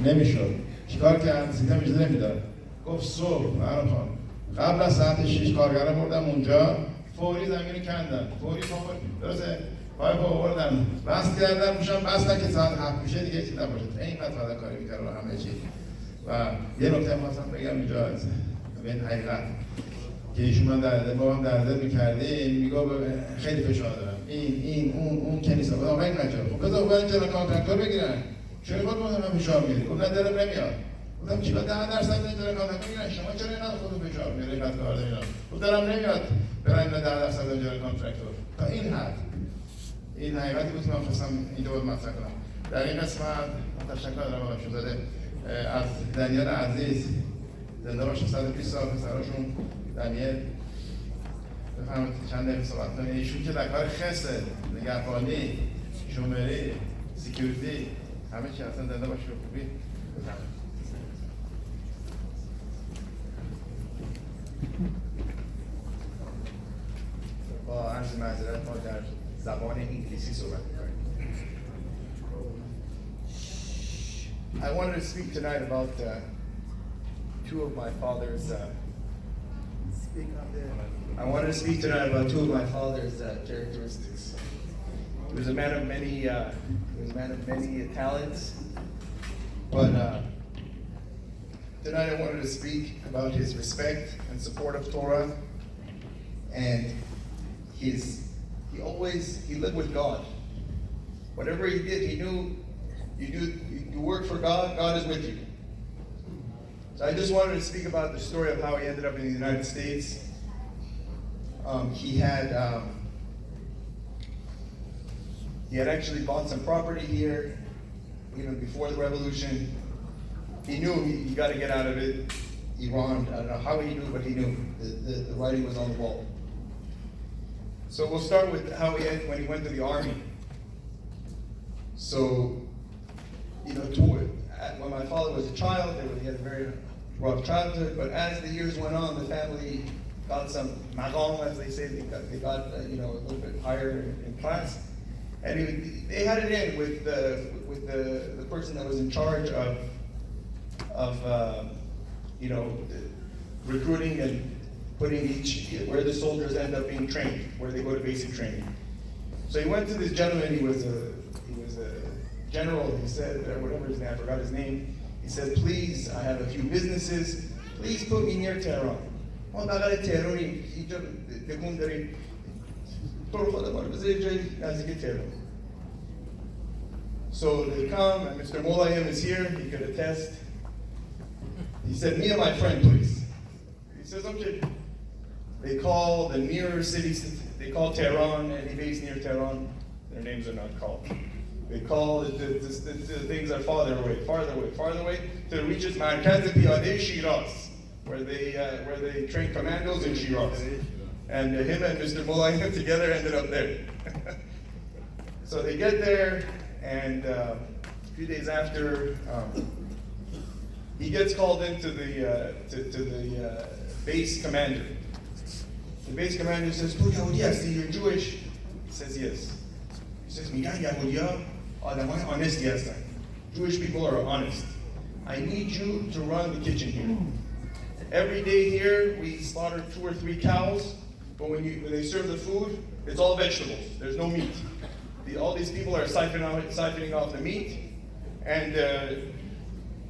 نمیشد. چیکار کرد؟ سیستم اجازه نمیداد. گفت صبح برام خان قبل از ساعت 6 کارگرا بردم اونجا، فوری زمین کندن، فوری درسته پایپ آوردن، بس کردن، روشم بستن که ساعت 7 میشه دیگه چیزی نباشه. اینقدر فداکاری می‌کرد رو همه چی. و یه نکته خواستم بگم اینجا به این حقیقت که ایشون من با هم درد می‌کردیم، میگه خیلی فشار دارم، این اون کنیسا بود. آقا این نجار خب بذار برن چرا کانترکتور بگیرن، چرا خود من فشار می‌دی؟ خب نه دلم نمیاد. گفتم چی 10% اینجا کانترکتور میگیرن، شما چرا اینقدر خودتون فشار میارید اینقدر کار دارین؟ خب دلم نمیاد برن 10% اینجا کانترکتور. تا این حد این حقیقتی بود که من خواستم اینجا بود مطرح کنم. در این قسمت تشکر دارم آقای شهزاده از دنیال عزیز، زنده باشه 120 سال پسراشون دنیل. بفهمید چند دقیقه صحبت کنید. ایشون که در کار خسته، نگهبانی، شومری، سکیوریتی، همه چی اصلا زنده باشه و خوبی. بفهمید. با عرض معذرت ما در زبان انگلیسی صحبت می‌کنیم. I wanted to speak tonight about two of my father's characteristics. He was a man of many talents, but tonight I wanted to speak about his respect and support of Torah, and he lived with God. Whatever he did, he knew you work for God, God is with you. So I just wanted to speak about the story of how he ended up in the United States. He had actually bought some property here even before the revolution. He knew he got to get out of it. Iran, I don't know how he knew, but he knew the writing was on the wall. So we'll start with how he ended when he went to the army. So, when my father was a child, he had a very rough childhood, but as the years went on, the family got some maqam, as they say, they got a little bit higher in class. And they had it in with the person that was in charge of recruiting and putting where the soldiers end up being trained, where they go to basic training. So he went to this gentleman. He was a general. He said, whatever his name, I forgot his name. He said, please, I have a few businesses. Please put me near Tehran. So they come, and Mr. Molayim is here. He could attest. He said, me and my friend, please. He says, okay. They call the nearer cities, they call Tehran, any base near Tehran, their names are not called. They call the things are farther away, till it reaches Markaz Piyadeh Shiraz, where they train commandos in Shiraz. And him and Mr. Molayim together ended up there. So they get there, and a few days after, he gets called into the base commander. The base commander says, yes, you're Jewish? He says, yes. He says, Jewish people are honest. I need you to run the kitchen here. Every day here, we slaughter 2 or 3 cows, but when they serve the food, it's all vegetables. There's no meat. All these people are siphoning off the meat, and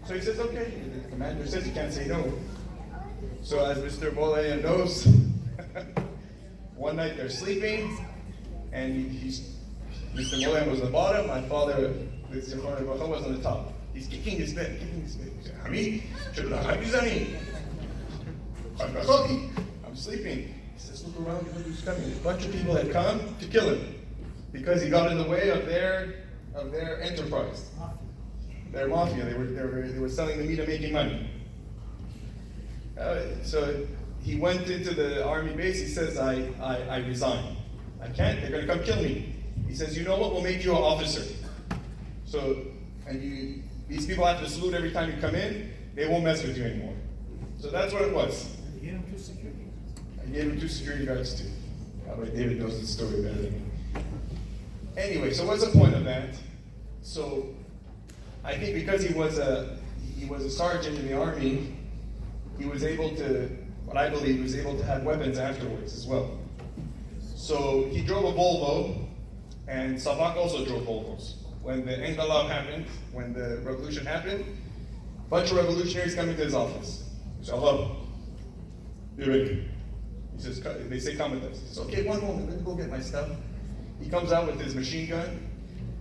so he says, okay. The commander says, you can't say no. So as Mr. Molayim knows, one night they're sleeping, and Mr. Molayim was on the bottom, my father was on the top. He's kicking his bed. Hamid, I'm sleeping. He says, look around, look who's coming. A bunch of people had come to kill him because he got in the way of their enterprise. Their mafia, they were selling the meat and making money. So he went into the army base. He says, I resign. I can't. They're going to come kill me. He says, you know what? We'll make you an officer. So, these people have to salute every time you come in. They won't mess with you anymore. So that's what it was. You gave him 2 security guards? I gave him 2 security guards too. Probably David knows the story better than me. Anyway, so what's the point of that? So I think because he was a sergeant in the army, he was able to, what I believe, he was able to have weapons afterwards as well. So he drove a Volvo, and Savak also drove Volvos. When the Enqilab happened, when the revolution happened, a bunch of revolutionaries come into his office. He says, hello, you're ready. He says, they say, come with us. He says, okay, one moment, let me go get my stuff. He comes out with his machine gun,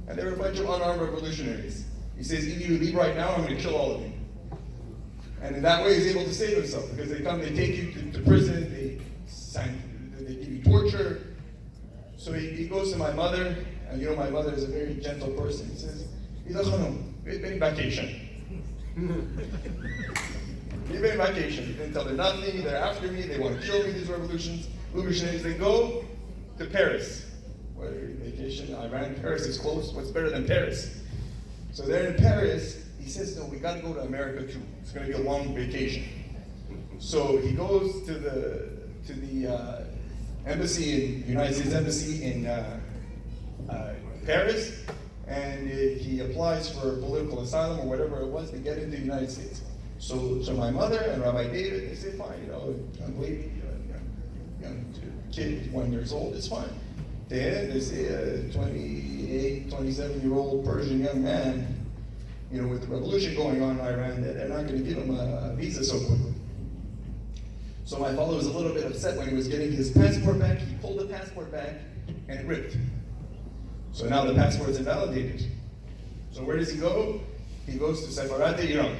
and there were a bunch of unarmed revolutionaries. He says, either you leave right now, or I'm going to kill all of you. And in that way, he's able to save himself, because they come, they take you to prison, they give you torture. So he goes to my mother, and you know my mother is a very gentle person. He says, we've been vacation. We've been vacation. He didn't tell her nothing, they're after me, they want to kill me, these revolutionaries. They go to Paris. Where vacation, Iran, Paris is close, what's better than Paris? So they're in Paris, he says, no, we got to go to America too. It's going to be a long vacation. So he goes to the embassy, in United States Embassy in Paris, and he applies for political asylum or whatever it was to get into the United States. So my mother and Rabbi David, they say, fine, young lady, young kid, 1 year old, it's fine. Then they say a 28, 27-year-old Persian young man, with the revolution going on in Iran, they're not going to give him a visa so quickly. So my father was a little bit upset when he was getting his passport back. He pulled the passport back, and it ripped. So now the passport's invalidated. So where does he go? He goes to Sefarat Iran.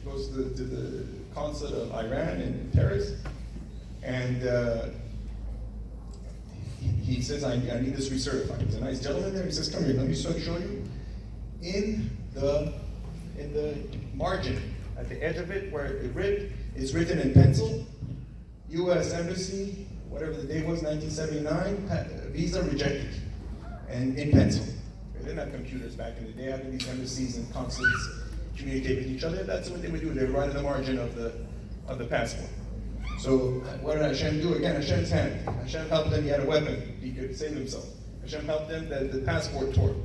He goes to the consulate of Iran in Paris, and he says, I need this recertified. There's a nice gentleman there. He says, come here, let me show you. In the margin, at the edge of it, where it ripped, it's written in pencil, U.S. Embassy, whatever the date was, 1979, visa rejected, and in pencil. They didn't have computers back in the day. How did these embassies and consulates communicate with each other? That's what they would do. They would write in the margin of the passport. So what did Hashem do? Again, Hashem's hand. Hashem helped him. He had a weapon. He could save himself. Hashem helped him. The passport tore,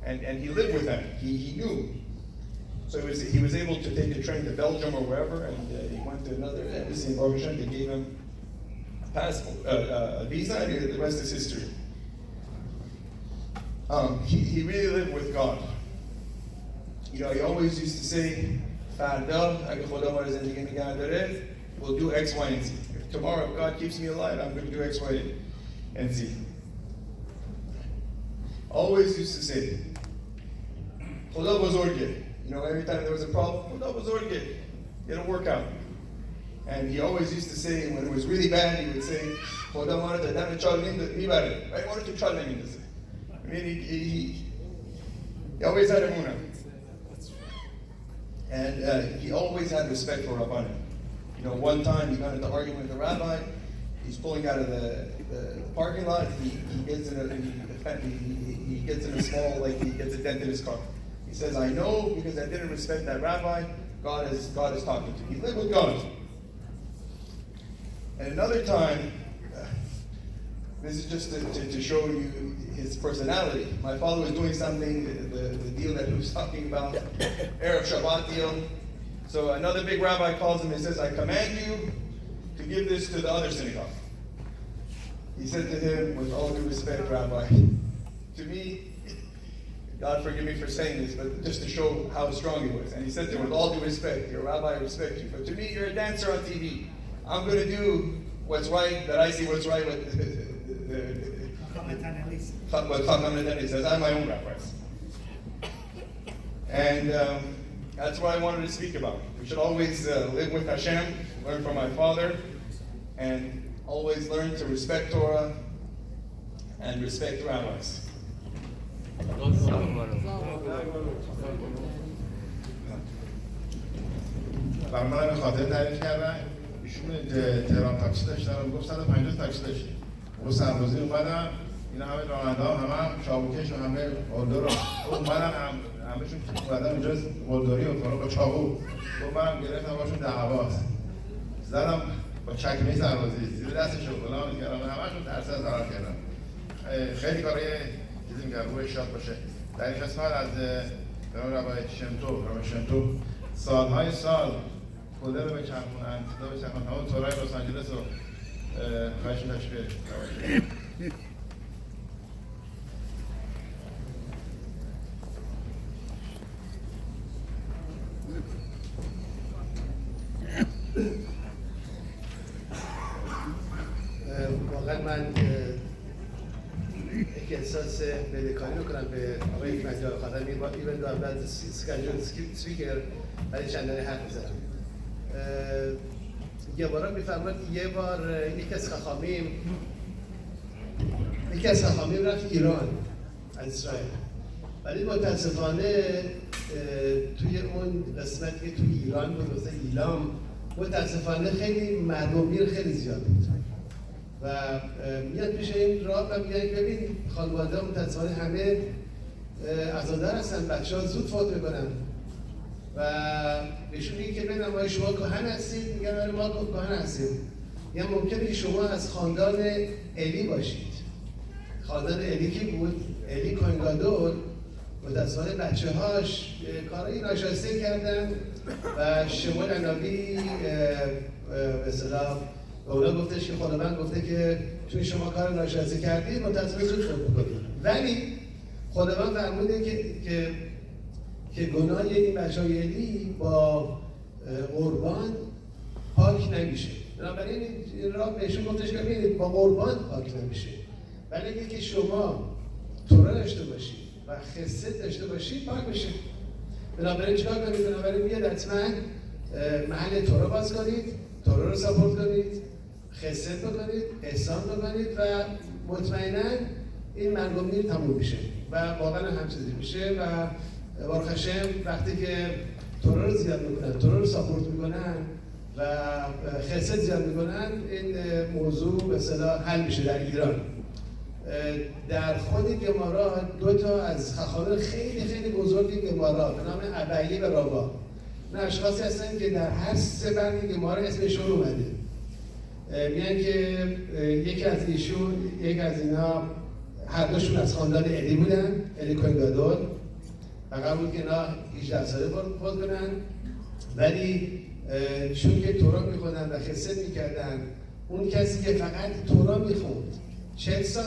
and he lived with that. He knew. So he was able to take a train to Belgium or wherever, and he went to another embassy in Baruch Hashem. They gave him a passport, a visa, and the rest is history. He really lived with God. He always used to say, we'll do X, Y, and Z. If tomorrow, if God keeps me alive, I'm going to do X, Y, and Z. Always used to say, every time there was a problem, it'll work out. And he always used to say, when it was really bad, he would say, I wanted to try I mean, he always had emunah. And he always had respect for Rabbanim. One time he got into an argument with the rabbi. He's pulling out of the parking lot. He gets in a small, he gets a dent in his car. He says, I know because I didn't respect that rabbi, God is talking to me. He lived with God. And another time, this is just to show you his personality. My father was doing something, the deal that he was talking about, Erev Shabbat deal. So another big rabbi calls him and says, I command you to give this to the other synagogue. He said to him, with all due respect, Rabbi, to me, God forgive me for saying this, but just to show how strong he was. And he said to him, with all due respect, your rabbi, I respect you, but to me, you're a dancer on TV. I'm going to do what's right, that I see what's right with what Chacham Netani says. I'm my own rabbis. And that's what I wanted to speak about. We should always live with Hashem, learn from my father, and always learn to respect Torah and respect rabbis. برای من به خاطر تعریف کردن ایشون تهران تاکسی داشتن گفت 150 تاکسی داشتیم اون سربازی اومدن این همه راننده هم چاقوکش و همه قلدر اومدن همهشون اومدن اونجا قلدری و با چاقو گفت من گرفتم باشون دعواست زدم با چکمه سربازی زیر دستشون فلان کردم همهشون ترسیدن ضرر کردن خیلی کارای چیزی میگم روی شاد باشه در این قسمت از جناب رب شمتوف سالهای سال کده رو بچرخونن، همون تورای لس آنجلس رو خواهش تشبیه. واقعا من یک احساس بدهکاری میکنم به آقای حکمت‌جان خاطر ایون دو اول سپیکر برای چندانی حرف میزنم. یه بارا میفرماد یه بار یکی از خخامیم رفت ایران از اسرائیل، ولی متاسفانه توی اون قسمتی که توی ایران بود مثل ایلام متاسفانه خیلی مردمگیر خیلی زیاد بود و میاد پیش این راه و میاد ببین خانواده ها متاسفانه همه عزادار هستن، بچه ها زود فوت میکنن و بهشون میگه که ببینم آیا شما کهن هستید؟ میگن آره ما کهن هستیم. یا ممکنه که شما از خاندان الی باشید. خاندان الی کی بود؟ الی کوهنگادور. متاسفانه بچه هاش کارهای ناشایسته کردن و شمول عنابی به اصطلاح به اونا گفتش که خداوند گفته که چون شما کار ناشایسته کردید متاسفانه زود فوت میکنید، ولی خداوند فرموده که گناه این بچه‌های الی با قربان پاک نمیشه. بنابراین این راه بهشون گفتش که ببینید با قربان پاک نمیشه، ولی اگه که شما تورا داشته باشید و خست داشته باشید پاک میشه. بنابراین چیکار کنید؟ بنابراین بیاد حتما محل تورا باز کنید، تورا رو ساپورت کنید، خست بکنید، احسان بکنید و مطمئنا این مرگ و میر تموم میشه و واقعا هم چیزی میشه و بارک هشم وقتی که تورا رو زیاد میکنن، تورا رو ساپورت میکنن و خست زیاد میکنن، این موضوع به اصطلاح حل میشه در ایران. در خود گمارا دو تا از خخامین خیلی خیلی بزرگی گمارا به نام ابیه و رابا، این اشخاصی هستن که در هر سه بند گمارا اسمشون اومده. میگن که یک از اینا هر دوشون از خاندان الی بودن، الی کوهنگادور، و قرار بود که اینا 18 ساله فوت کنن، ولی چون که تورا میخوندن و خست میکردن، اون کسی که فقط تورا میخوند 40 سال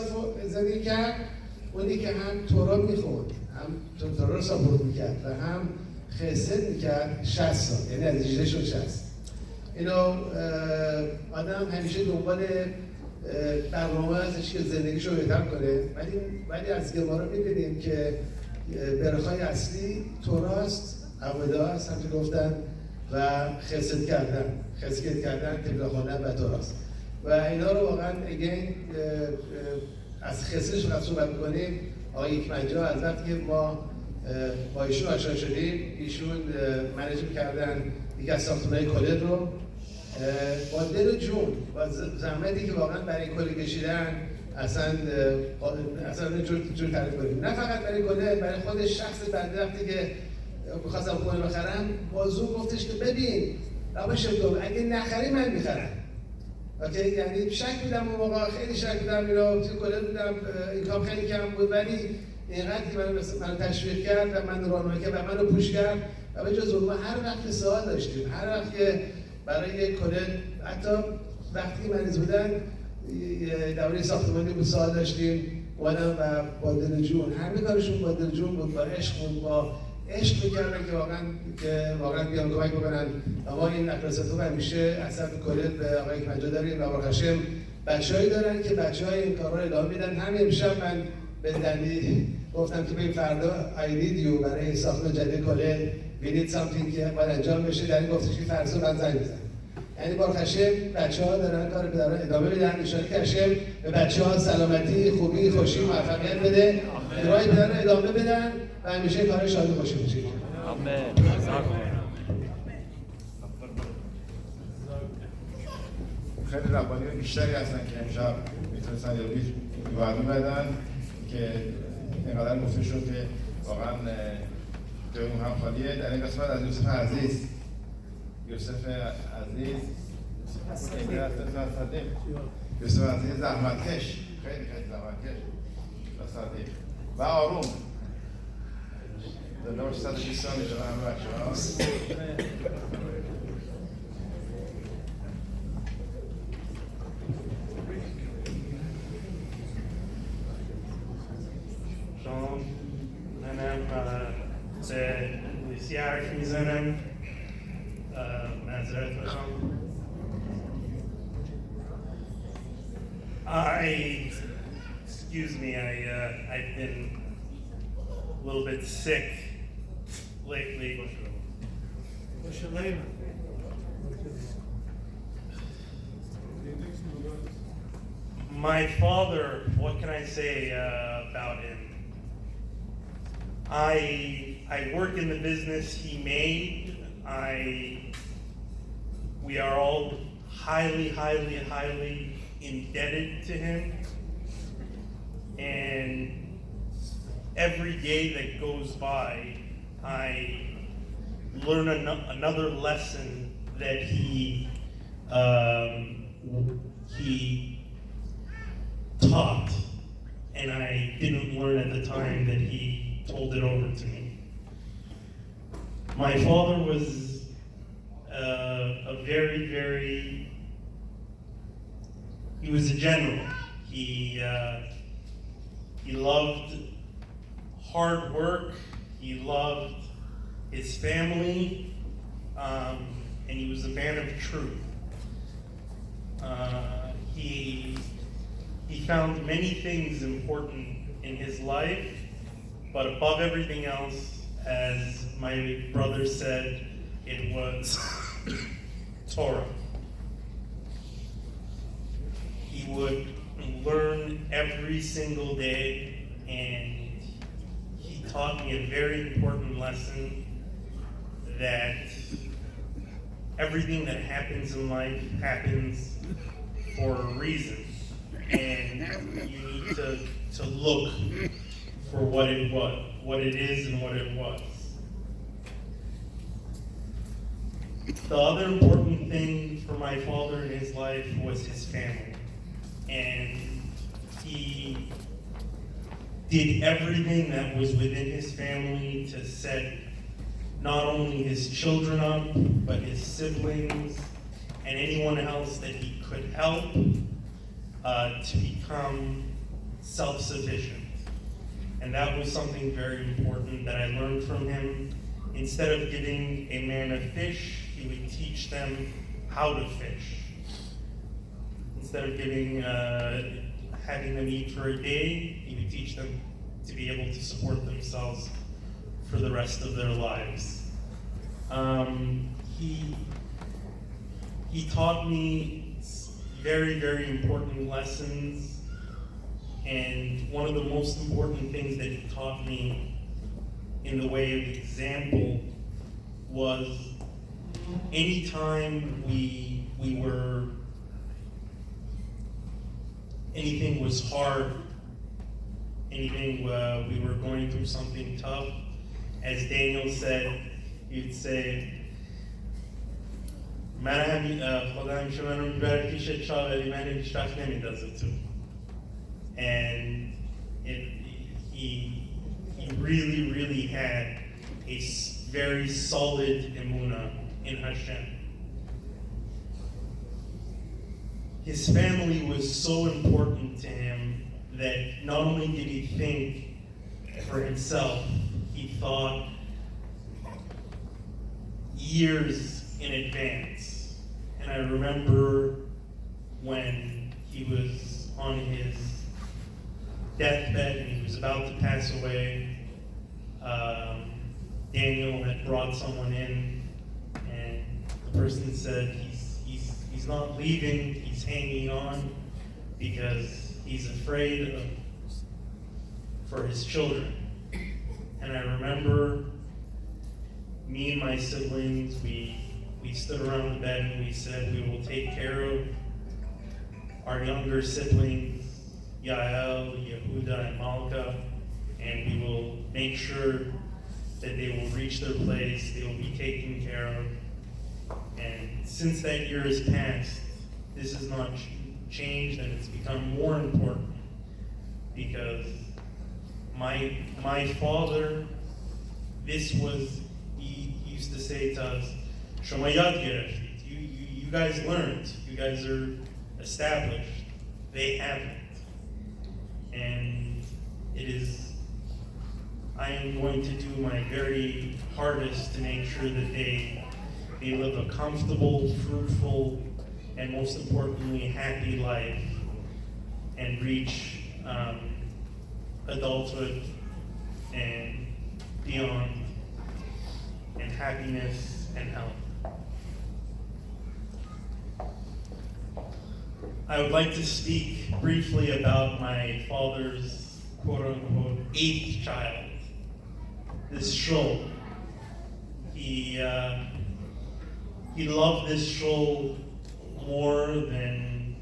زندگی کرد، اونی که هم تورا میخوند هم تورا رو ساپورت میکرد و هم خست میکرد 60 سال، یعنی از 18 شد 60. اینو آدم همیشه دنبال برنامه ازش که زندگیشو بهتر کنه، ولی از گمارا میبینیم که برخای اصلی توراست، عبوداست همچه گفتن و خست کردن تبلا خوندن و توراست و اینا رو واقعا از خستش وقت صحبت میکنیم. آقای حکمت‌جان از وقتی که ما با ایشون آشنا شدیم، ایشون منیج می‌کردن یکی از ساختمان‌های کلد رو با دل و جون و زحمتی که واقعا برای کلد کشیدن اصلا جور تعریف کنیم. نه فقط برای کلد، برای خود شخص بنده وقتی که می‌خواستم خونه بخرم با زور گفتش که ببین رب شمتوف اگه نخری من می‌خرم. اوکی، یعنی شک بودم اون موقع، خیلی شک بودم، اینا توی کلد بودم، اینکام خیلی کم بود، ولی اینقدر که منو تشویق کرد و من راهنمایی کرد و منو پوش کرد و به جز اون هر وقت سوال داشتیم، هر وقت که برای کلد حتی وقتی مریض بودن دوره ساختمانی بود سوال داشتیم اومدم و با دل جون همه کارشون با دل جون بود، با عشق بود، با عشق میکردن که واقعا بیان کمک بکنن. اما این اکراساتو همیشه اصلا کلد به آقای حکمت‌جان داریم و بارک هشم بچه‌هایی دارن که بچه‌های این کارا رو ادامه میدن. همین امشب من به دلیل گفتم که ببین فردا I need you برای ساختمان جدید کلد we need something که باید انجام بشه، در این گفتش که فردا من زنگ بزن. یعنی بارک هشم بچه‌ها دارن کار رو ادامه میدن، ان شاءالله که هشم به بچه‌ها سلامتی، خوبی، خوشی، موفقیت بده، راهی بدن ادامه بدن و همیشه کار شادی خوشی باشه. آمین. خیلی ربانی بیشتری هستن که امشب میتونستن یا وعده بدن که اینقدر گفته شد که واقعا جای اون هم خالیه. در این قسمت از یوسف عزیز زحمتکش، خیلی زحمتکش و صدیق و آروم. זה לא שצד השיסוני של העם והשעה. שלום, זה נסיעה מזנם, מעזרת לכם. Excuse me, I've been a little bit sick lately. What's your name? My father, what can I say about him? I work in the business he made. We are all highly indebted to him. And every day that goes by, I learn another lesson that he taught, and I didn't learn at the time that he told it over to me. My father was a very, he was a general. He loved hard work, he loved his family, and he was a man of truth. He found many things important in his life, but above everything else, as my brother said, it was Torah. He would learn every single day, and he taught me a very important lesson that everything that happens in life happens for a reason, and you need to look for what it is and what it was. The other important thing for my father in his life was his family. And he did everything that was within his family to set not only his children up, but his siblings and anyone else that he could help to become self-sufficient. And that was something very important that I learned from him. Instead of giving a man a fish, he would teach them how to fish. Instead of having them eat for a day, he would teach them to be able to support themselves for the rest of their lives. He taught me very important lessons, and one of the most important things that he taught me in the way of example was anytime anything was hard, we were going through something tough, as Daniel said, he'd say, and he really had a very solid emunah in Hashem. His family was so important to him that not only did he think for himself, he thought years in advance. And I remember when he was on his deathbed and he was about to pass away, Daniel had brought someone in, and the person said he's not leaving, he's hanging on because he's afraid for his children. And I remember me and my siblings, we stood around the bed and we said we will take care of our younger siblings, Yael, Yehuda, and Malka, and we will make sure that they will reach their place, they will be taken care of. And since that year has passed, this has not changed, and it's become more important because my father this was, he used to say to us, "Shoma yad gereftit." You guys learned, you guys are established. They haven't. And I am going to do my very hardest to make sure that they live a comfortable, fruitful, and most importantly, happy life and reach adulthood and beyond, and happiness and health. I would like to speak briefly about my father's quote-unquote 8th child, this Shlomo. He loved this Shlomo more than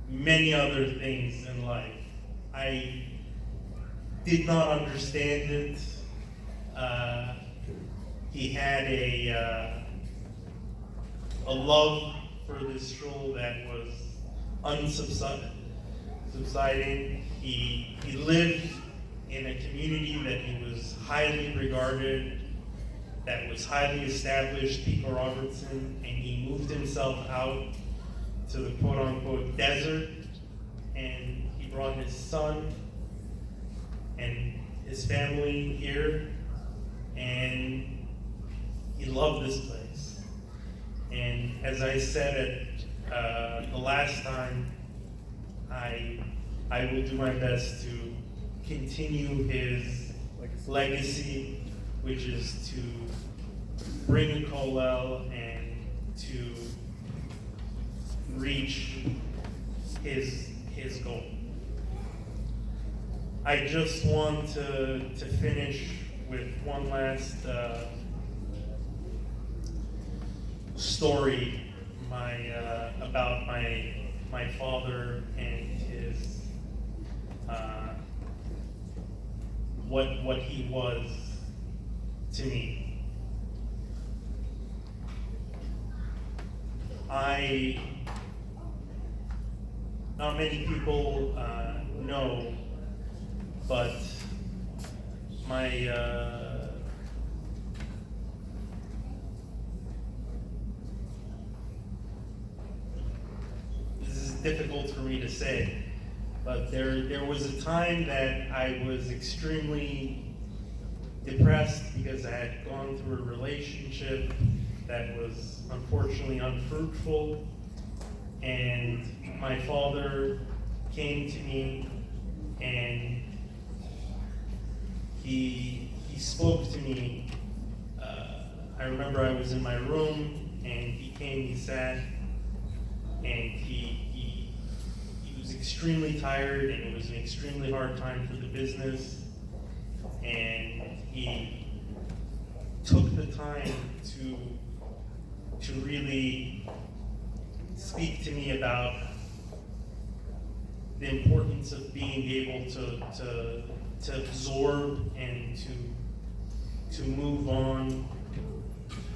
many other things in life. I did not understand it. He had a love for this Shlomo that was unsubsiding. He lived in a community that he was highly regarded, that was highly established, Pico Robertson, and he moved himself out to the quote-unquote desert, and he brought his son and his family here, and he loved this place. And as I said at the last time, I will do my best to continue his legacy, which is to bring a kollel and to reach his goal. I just want to finish with one last story about my father and his what he was to me. Not many people know, but my this is difficult for me to say, but there was a time that I was extremely depressed because I had gone through a relationship that was unfortunately unfruitful, and my father came to me and he spoke to me. I remember I was in my room and he came, he sat, and he was extremely tired, and it was an extremely hard time for the business, and he took the time to really speak to me about the importance of being able to absorb and to move on.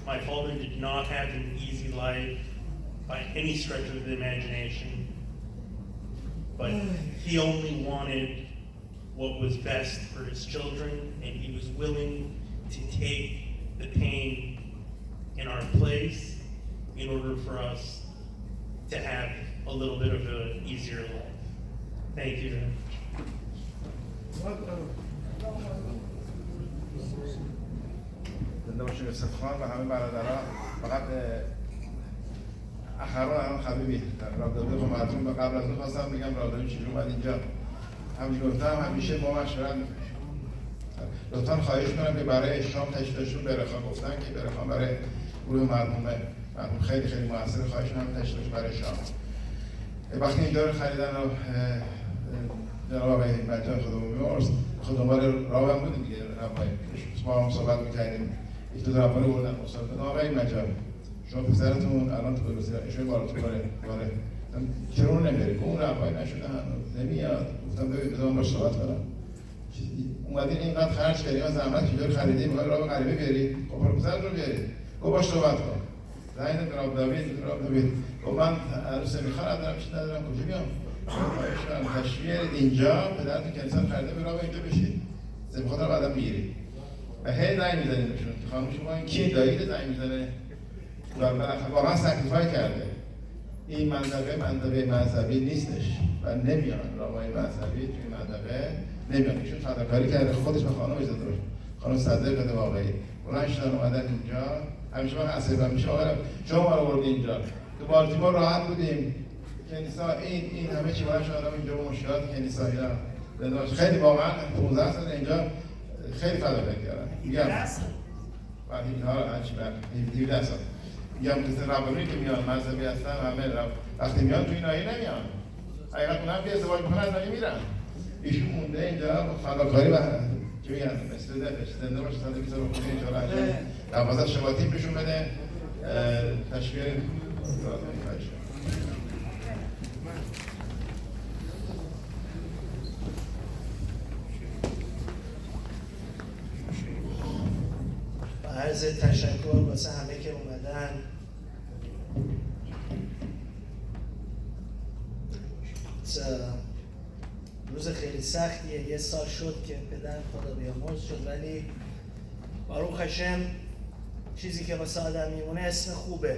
My father did not have an easy life by any stretch of the imagination, but he only wanted what was best for his children, and he was willing to take the pain in our place in order for us to have a little bit of an easier life. Thank you. زنده باشیم استفخان و همه برادرها. فقط اخران خبیبی راو داوید خمرتون به قبل از اون خواستم بگم راو داوید چجور اومد اینجا. همچنین گفتم همیشه ما مشورت میکنیم. لطفاً خواهش میکنم که برای شام تشریفشون برخوان گفتن که برخوان برای گروه مرحوم خیلی خیلی موثر، خواهش میکنم تشریفش برای شام. وقتی اینجا رو خریدن و جناب آقای مجای خود دنبال راه هم بودیم دیگه، ما هم صحبت میکردیم یک دو رفاره بردن مصاحبه. آقای مجای شما پسرتون الان تو بروسیه ایشون بالاتون باره چرا اون نمیاری؟ اون رفایی نشده هنوز نمیاد. گفتم بذار باش صحبت کنم. اومدین اینقدر خرج کردیم از زحمت اینجا رو خریدیم، میخوای راه غریبه بیاری؟ خب پسرت رو بیاری. گفت باش صحبت کن. زنگ دادم راو داوید گفت من عروس میخوام دارم چیز ندارم کجا بیام؟ تشریف اینجا پدرتون کنیسه خریده به راه اینجا بشید. میخواد بعدا میگیری. و هی زنگ میزنیم بهشون که خانم شما این کیه، دایید زنگ میزنه و واقعا سکریفای کرده. این منطقه مذهبی نیستش و نمیان راههای مذهبی توی منطقه نمیان. ایشون فداکاری کرده، خودش به خانمش زده باشه، خانم صدیقه واقعی بلند شدن اومدن اینجا. همیشه من عصبی میشه آقا شما ما رو بردید اینجا. تو بالتیمور راحت بودیم، کنیسا این همه چی باید شدم اینجا با مشکلات کنیسا اینا خیلی واقعا 15 سال اینجا خیلی فداکاری کردن. میگم بعد اینها رو هرچی بعد 17 سال میگم مثل ربانی که میان مذهبی هستن همه وقتی میان تو این ناحیه نمیان. حقیقت اونم که ازدواج میکنن از ناحیه میرن. ایشون مونده اینجا فداکاری و چی میگن مثل زنده باشه 120 سال بکنه ان شاء الله دوازده شباتی بهشون بده تشویق عرض تشکر واسه همه که اومدن. روز خیلی سختیه، یه سال شد که پدر خدا بیامرز شد، ولی باروخ هشم چیزی که واسه آدم میمونه اسم خوبه.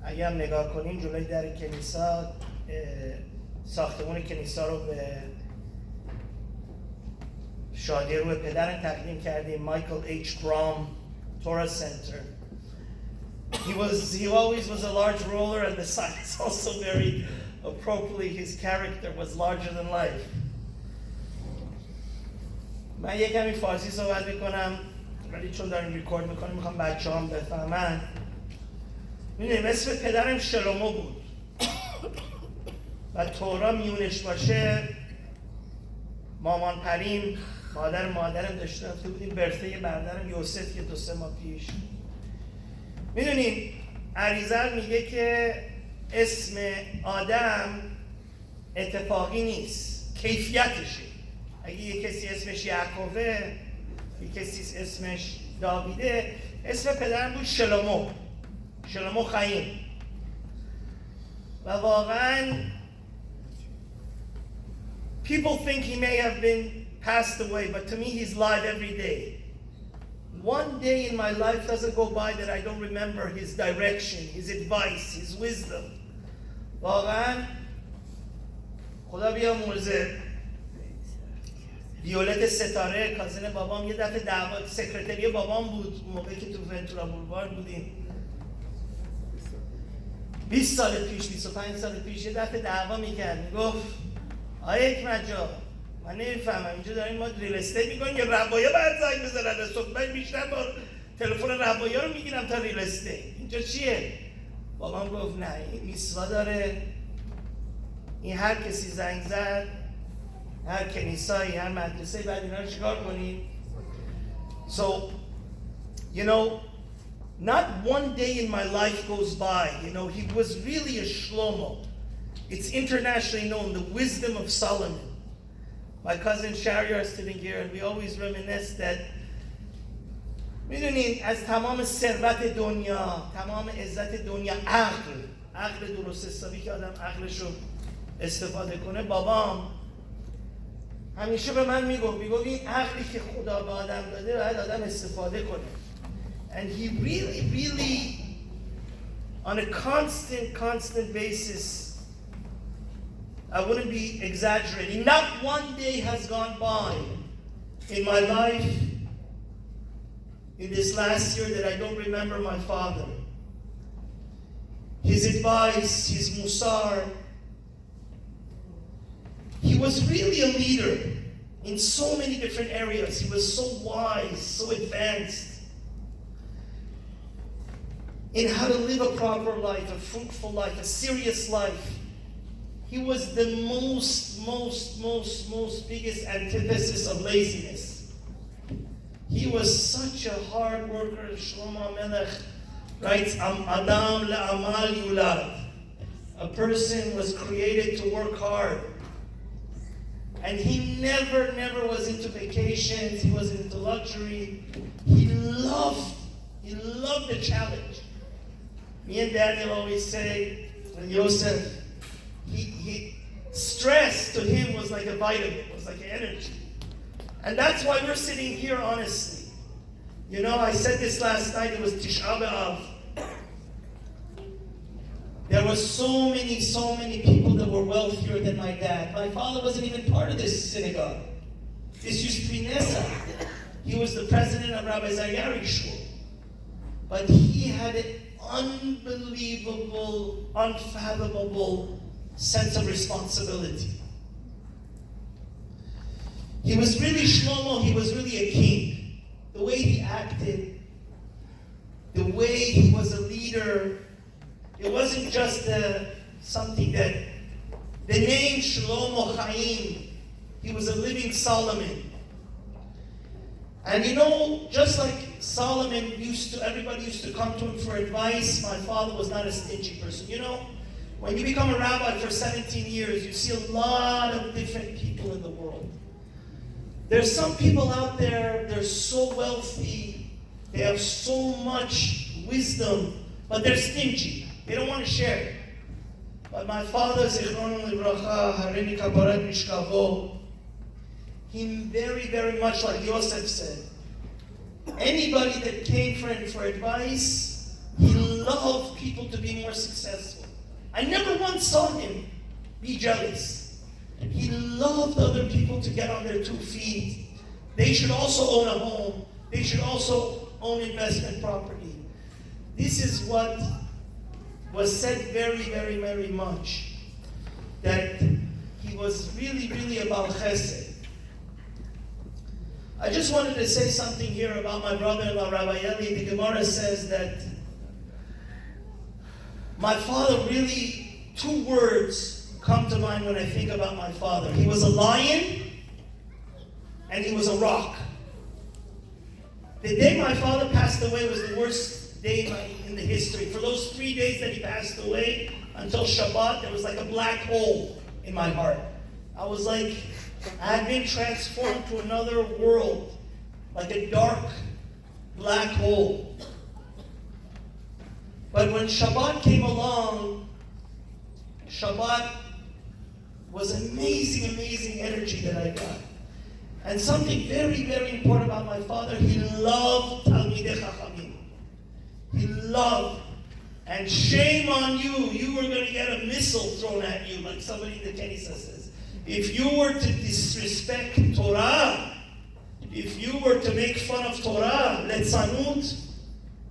اگه هم نگاه کنیم جلوی در کنیسا، ساختمون کنیسا رو به شادی روی پدرم تقدیم کردیم، مایکل اچ برام Torah Center. He always was a large roller, and the sign is also very appropriately, his character was larger than life. من یه کمی فارسی صحبت میکنم ولی چون داریم ریکورد میکنیم میخوام بچه هم بفهمن. میدونیم اسم پدرم شلومو بود و تورا میونش باشه مامان پریم مادرم داشته رفته بودیم برثه برادرم یوسف که 2-3 ماه پیش. میدونین عریضه میگه که اسم آدم اتفاقی نیست، کیفیتشه. اگه یه کسی اسمش یعقوبه، یه کسی اسمش داویده، اسم پدرم بود شلومو خایم. و واقعا people think he may have been passed away, but to me he's live every day. One day in my life doesn't go by that I don't remember his direction, his advice, his wisdom. واقعا خدا بیامرزه ویولت ستاره کازن بابام یه دفعه دعوا سکرتری بابام بود موقعی که تو ونتورا بولوار بودیم 20 سال پیش 25 سال پیش. یه دفعه دعوا میکرد، میگفت آیه حکمت جان من نمیفهمم اینجا داریم ما ریل استیت میکنیم یا ربایا باید زنگ بزنن صبح من بیشتر با تلفن ربایا رو میگیرم تا ریل استیت، اینجا چیه؟ بابام گفت نه این میسوا داره، این هر کسی زنگ زد هر کنیسایی هر مدرسه بعد اینا رو چیکار کنیم؟ So you know, not one day in my life goes by, you know, he was really a Shlomo. It's internationally known, the wisdom of Solomon. My cousin Shariar is sitting here and we always reminisce that میدونین از تمام ثروت دنیا، تمام عزت دنیا عقل درست حسابی که آدم عقلش رو استفاده کنه. بابام همیشه به من میگفت این عقلی که خدا به آدم داده باید آدم استفاده کنه. And he really on a constant basis, I wouldn't be exaggerating, not one day has gone by in my life in this last year that I don't remember my father. His advice, his musar. He was really a leader in so many different areas. He was so wise, so advanced in how to live a proper life, a fruitful life, a serious life. He was the most biggest antithesis of laziness. He was such a hard worker. Shlomo Melech writes, Adam le'amal yulad. A person was created to work hard. And he never was into vacations. He wasn't into luxury. He loved the challenge. Me and Daniel always say, and Yosef, he stress to him was like a vitamin, was like an energy. And that's why we're sitting here honestly. You know, I said this last night, it was Tisha B'Av. There were so many people that were wealthier than my dad. My father wasn't even part of this synagogue. This used to be Nessa. He was the president of Rabbi Zayari's shul. But he had an unbelievable, unfathomable sense of responsibility. He was really Shlomo, he was really a king. The way he acted, the way he was a leader, it wasn't just something that, the name Shlomo Haim, he was a living Solomon. And you know, just like Solomon everybody used to come to him for advice, my father was not a stingy person. You know, when you become a rabbi for 17 years, you see a lot of different people in the world. There's some people out there, they're so wealthy, they have so much wisdom, but they're stingy. They don't want to share it. But my father, Zichrono Livracha, Harini Kabaret Mishkavo, he very much like Yosef said, anybody that came for him for advice, he loved people to be more successful. I never once saw him be jealous. He loved other people to get on their 2 feet. They should also own a home. They should also own investment property. This is what was said very much. That he was really about chesed. I just wanted to say something here about my brother-in-law, Rabbi Eli. The Gemara says that my father really, 2 words come to mind when I think about my father. He was a lion and he was a rock. The day my father passed away was the worst day in the history. For those 3 days that he passed away, until Shabbat, there was like a black hole in my heart. I was like, I had been transformed to another world, like a dark black hole. But when Shabbat came along, Shabbat was amazing energy that I got. And something very important about my father, he loved Talmidei Chachamim. He loved. And shame on you, you were going to get a missile thrown at you, like somebody in the Kenisa says. If you were to disrespect Torah, if you were to make fun of Torah, letzanut,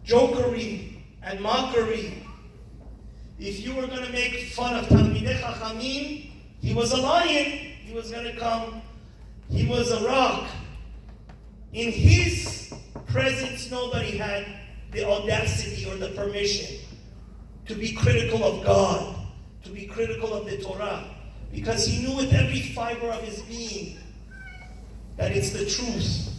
jokery, and mockery, if you were going to make fun of Talmidei Chachamim, he was a lion, he was going to come, he was a rock. In his presence, nobody had the audacity or the permission to be critical of God, to be critical of the Torah, because he knew with every fiber of his being that it's the truth.